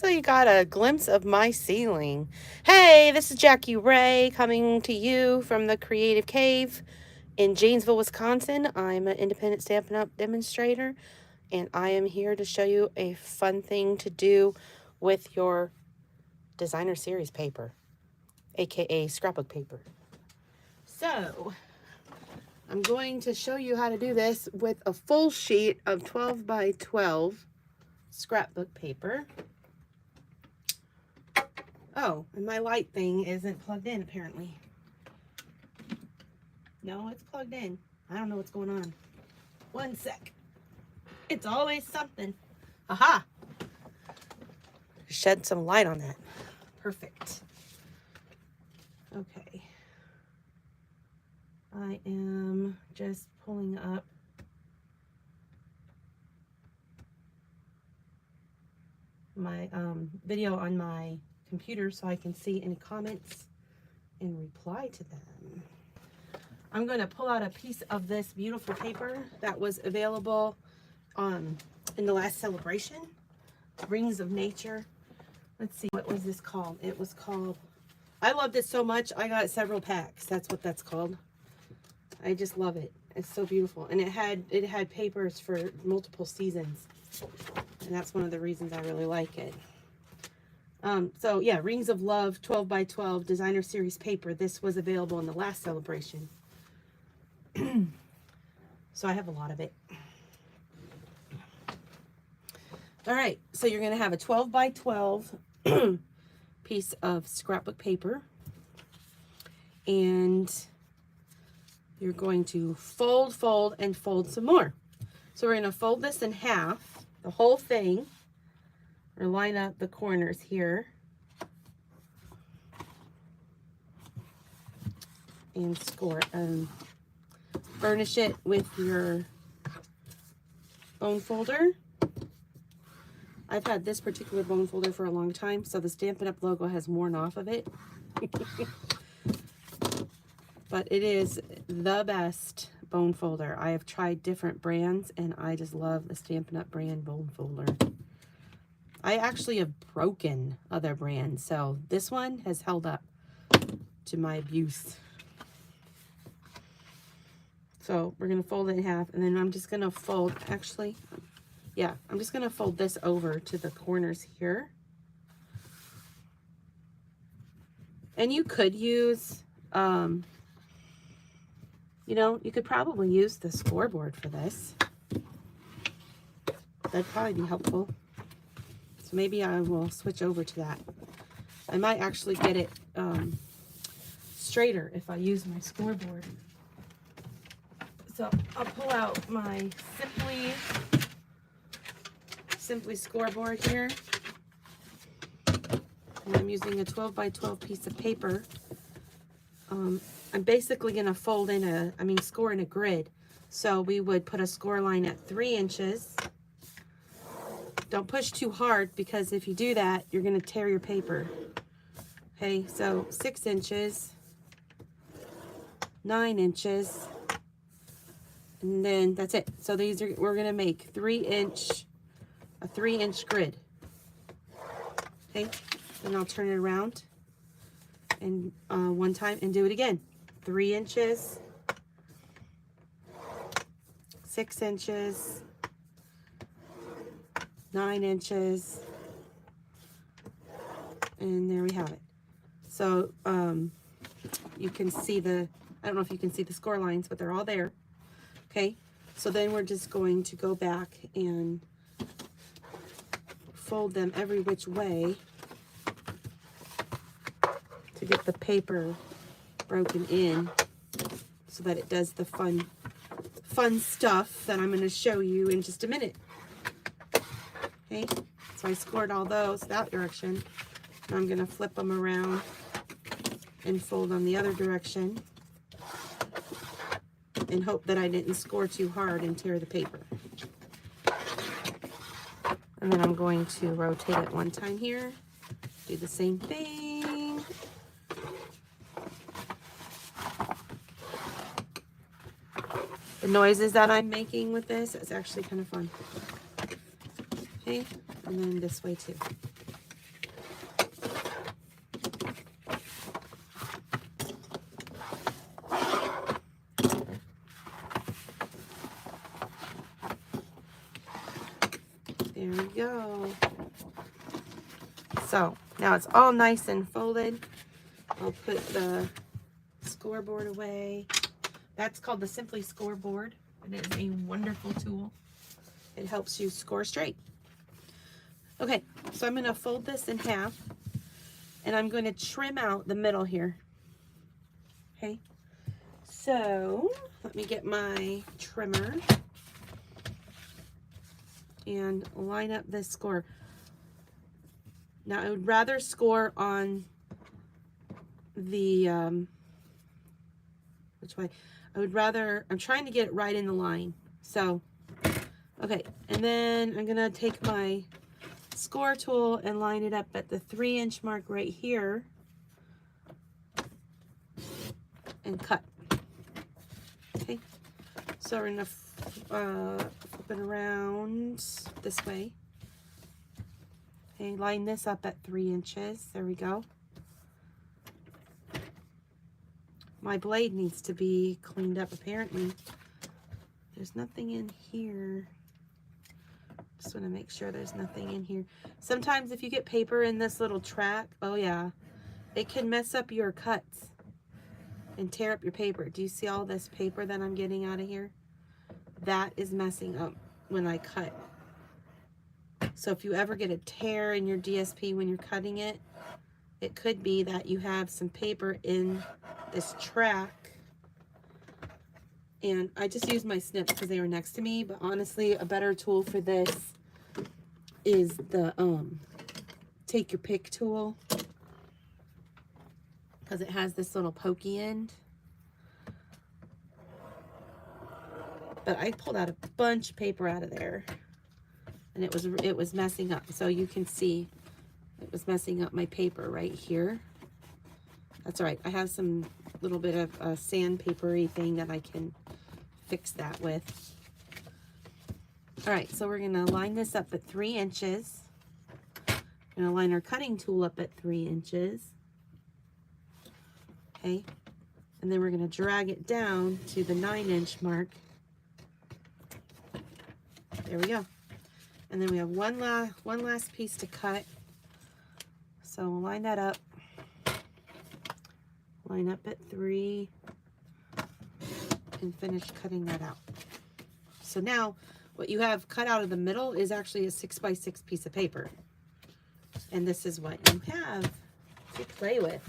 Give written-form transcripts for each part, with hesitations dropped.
So you got a glimpse of my ceiling. Hey, this is Jackie Ray coming to you from the Creative Cave in Janesville, Wisconsin. I'm an independent Stampin' Up! Demonstrator, and I am here to show you a fun thing to do with your designer series paper, aka scrapbook paper. So, I'm going to show you how to do this with a full sheet of 12 by 12 scrapbook paper. Oh, and my light thing isn't plugged in apparently. No, it's plugged in. I don't know what's going on. One sec. It's always something. Aha! Shed some light on that. Perfect. Okay. I am just pulling up my video on my computer so I can see any comments and reply to them. I'm going to pull out a piece of this beautiful paper that was available in the last celebration, Rings of Nature. Let's see, what was this called? It was called, I loved it so much, I got several packs. That's what that's called. I just love it. It's so beautiful. And it had papers for multiple seasons. And that's one of the reasons I really like it. So yeah, Rings of Love 12 by 12 designer series paper. This was available in the last celebration. So I have a lot of it. All right, so you're going to have a 12 by 12 piece of scrapbook paper. And you're going to fold, fold, and fold some more. So we're going to fold this in half, the whole thing, or line up the corners here. And score it. Burnish it with your bone folder. I've had this particular bone folder for a long time, so the Stampin' Up! Logo has worn off of it. But it is the best bone folder. I have tried different brands, and I just love the Stampin' Up! Brand bone folder. I actually have broken other brands, so this one has held up to my abuse. So we're going to fold it in half, and then I'm just going to fold, actually, yeah, I'm just going to fold this over to the corners here. And you could use, you know, you could probably use the scoreboard for this. That'd probably be helpful. So maybe I will switch over to that. I might actually get it straighter if I use my scoreboard. So I'll pull out my Simply scoreboard here. And I'm using a 12 by 12 piece of paper. I'm basically going to score in a grid. So we would put a score line at 3 inches. Don't push too hard, because if you do that, you're going to tear your paper. Okay, so 6 inches, 9 inches, and then that's it. So these are, we're going to make a 3-inch grid. Okay, then I'll turn it around and one time and do it again. 3 inches, 6 inches, 9 inches, and there we have it. So you can see I don't know if you can see the score lines, but they're all there. Okay, so then we're just going to go back and fold them every which way to get the paper broken in so that it does the fun stuff that I'm going to show you in just a minute. Okay, so I scored all those that direction. Now I'm going to flip them around and fold on the other direction and hope that I didn't score too hard and tear the paper. And then I'm going to rotate it one time here, do the same thing. The noises that I'm making with this is actually kind of fun. Okay, and then this way too. go. So now it's all nice and folded. I'll put the scoreboard away. That's called the Simply Scoreboard. It is a wonderful tool. It helps you score straight. Okay, so I'm going to fold this in half, and I'm going to trim out the middle here. Okay, so let me get my trimmer and line up this score. Now, I would rather score on the, which way? I'm trying to get it right in the line. So, okay, and then I'm going to take my score tool and line it up at the 3-inch mark right here and cut. Okay, so we're going to flip it around this way. Okay, line this up at 3 inches. There we go. My blade needs to be cleaned up apparently. There's nothing in here. Just want to make sure there's nothing in here. Sometimes if you get paper in this little track, oh yeah, it can mess up your cuts and tear up your paper. Do you see all this paper that I'm getting out of here? That is messing up when I cut. So if you ever get a tear in your DSP when you're cutting it, it could be that you have some paper in this track. And I just used my snips because they were next to me, but honestly, a better tool for this is the take your pick tool, because it has this little pokey end. But I pulled out a bunch of paper out of there, and it was messing up. So you can see it was messing up my paper right here. That's all right. I have some little bit of a sandpapery thing that I can fix that with. All right, so we're going to line this up at 3 inches. We're going to line our cutting tool up at 3 inches. Okay, and then we're going to drag it down to the 9-inch mark. There we go. And then we have one last piece to cut. So we'll line that up. Line up at 3 and finish cutting that out. So now what you have cut out of the middle is actually a 6x6 piece of paper. And this is what you have to play with.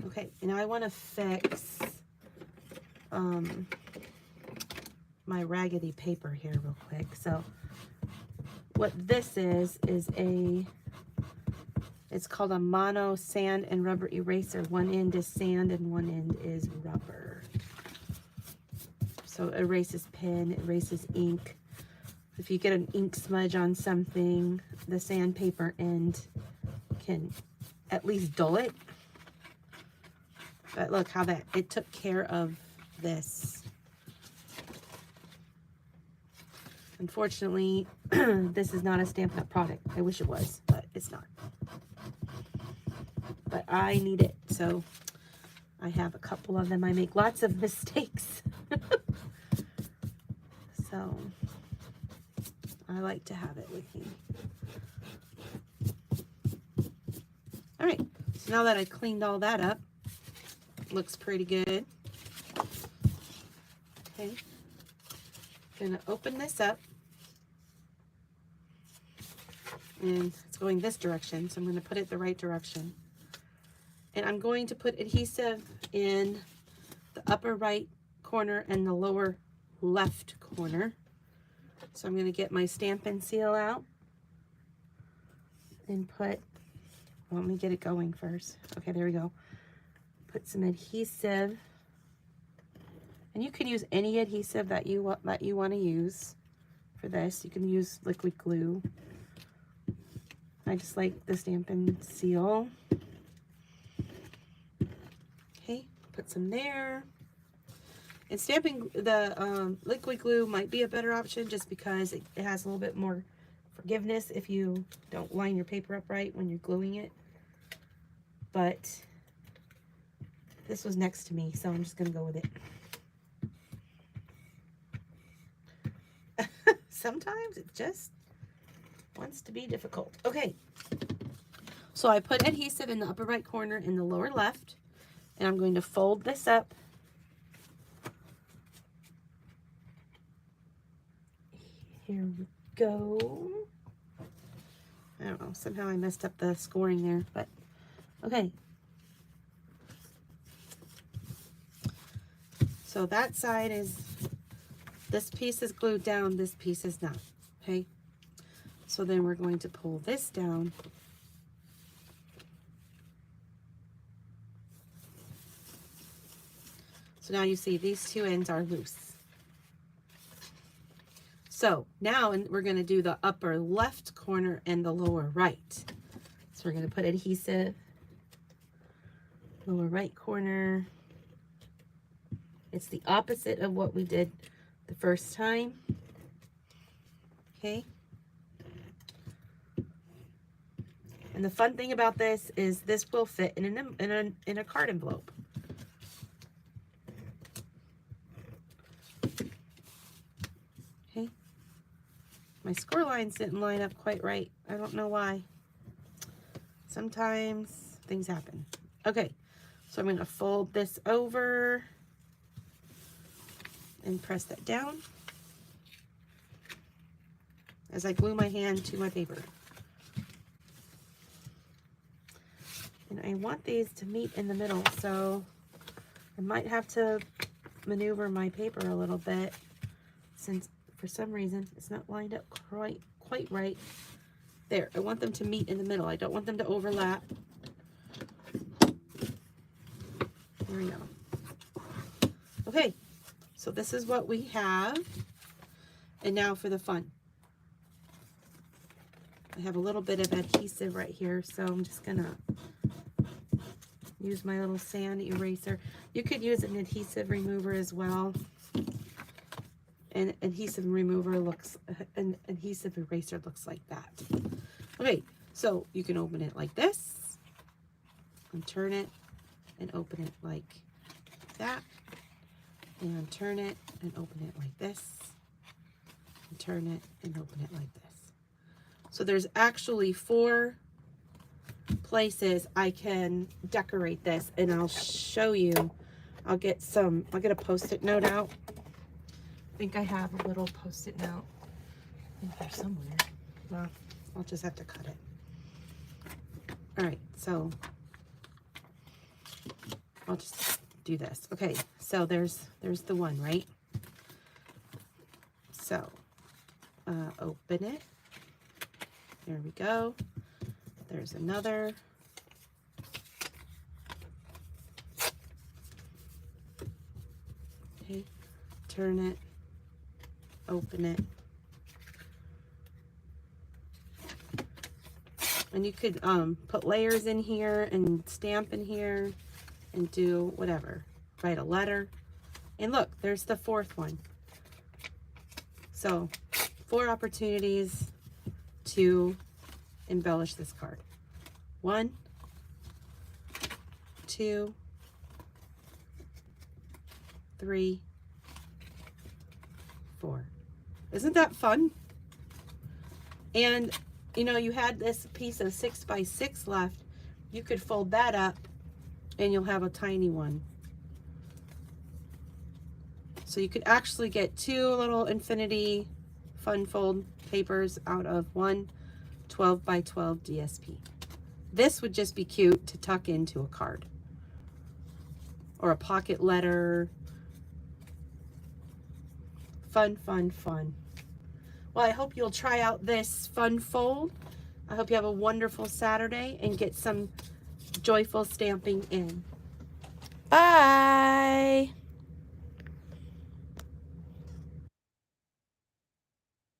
Okay, now I want to fix my raggedy paper here real quick. So what this is it's called a mono sand and rubber eraser. One end is sand and one end is rubber. So it erases pen, it erases ink. If you get an ink smudge on something, the sandpaper end can at least dull it. But look how it took care of this. Unfortunately, this is not a Stampin' Up! Product. I wish it was, but it's not. But I need it, so I have a couple of them. I make lots of mistakes. So I like to have it with me. All right, so now that I cleaned all that up, looks pretty good. Okay, gonna open this up. And it's going this direction, so I'm going to put it the right direction. And I'm going to put adhesive in the upper right corner and the lower left corner. So I'm going to get my Stampin' Seal out and put, well, let me get it going first. Okay, there we go. Put some adhesive. And you can use any adhesive that you want to use for this. You can use liquid glue. I just like the Stampin' Seal. Okay, put some there. And stamping the liquid glue might be a better option just because it has a little bit more forgiveness if you don't line your paper up right when you're gluing it. But this was next to me, so I'm just going to go with it. sometimes it just wants to be difficult. Okay, so I put adhesive in the upper right corner in the lower left, and I'm going to fold this up. Here we go. I don't know, somehow I messed up the scoring there, but okay. So that side is, this piece is glued down, this piece is not, okay? So then we're going to pull this down. So now you see these two ends are loose. So now we're going to do the upper left corner and the lower right. So we're going to put adhesive, lower right corner. It's the opposite of what we did the first time. Okay. And the fun thing about this is this will fit in a card envelope. Okay. My score lines didn't line up quite right. I don't know why. Sometimes things happen. Okay. So I'm going to fold this over and press that down as I glue my hand to my paper. And I want these to meet in the middle, so I might have to maneuver my paper a little bit since for some reason it's not lined up quite right. There, I want them to meet in the middle. I don't want them to overlap. There we go. Okay. So this is what we have. And now for the fun. I have a little bit of adhesive right here, so I'm just gonna use my little sand eraser. You could use an adhesive remover as well. And adhesive eraser looks like that. Okay, so you can open it like this and turn it and open it like that. And turn it and open it like this. And turn it and open it like this. So there's actually 4 places I can decorate this, and I'll show you. I'll get a Post-it note out. I think I have a little Post-it note in here somewhere. Well, I'll just have to cut it. All right, so I'll just do this. Okay, so there's the one, right? So open it. There we go. There's another. Okay, turn it, open it. And you could put layers in here and stamp in here and do whatever. Write a letter. And look, there's the 4th one. So 4 opportunities to embellish this card. 1, 2, 3, 4. Isn't that fun? And you know, you had this piece of 6 by 6 left. You could fold that up and you'll have a tiny one. So you could actually get 2 little infinity fun fold papers out of one 12 by 12 DSP. This would just be cute to tuck into a card or a pocket letter. Fun, fun, fun. Well, I hope you'll try out this fun fold. I hope you have a wonderful Saturday and get some joyful stamping in. Bye.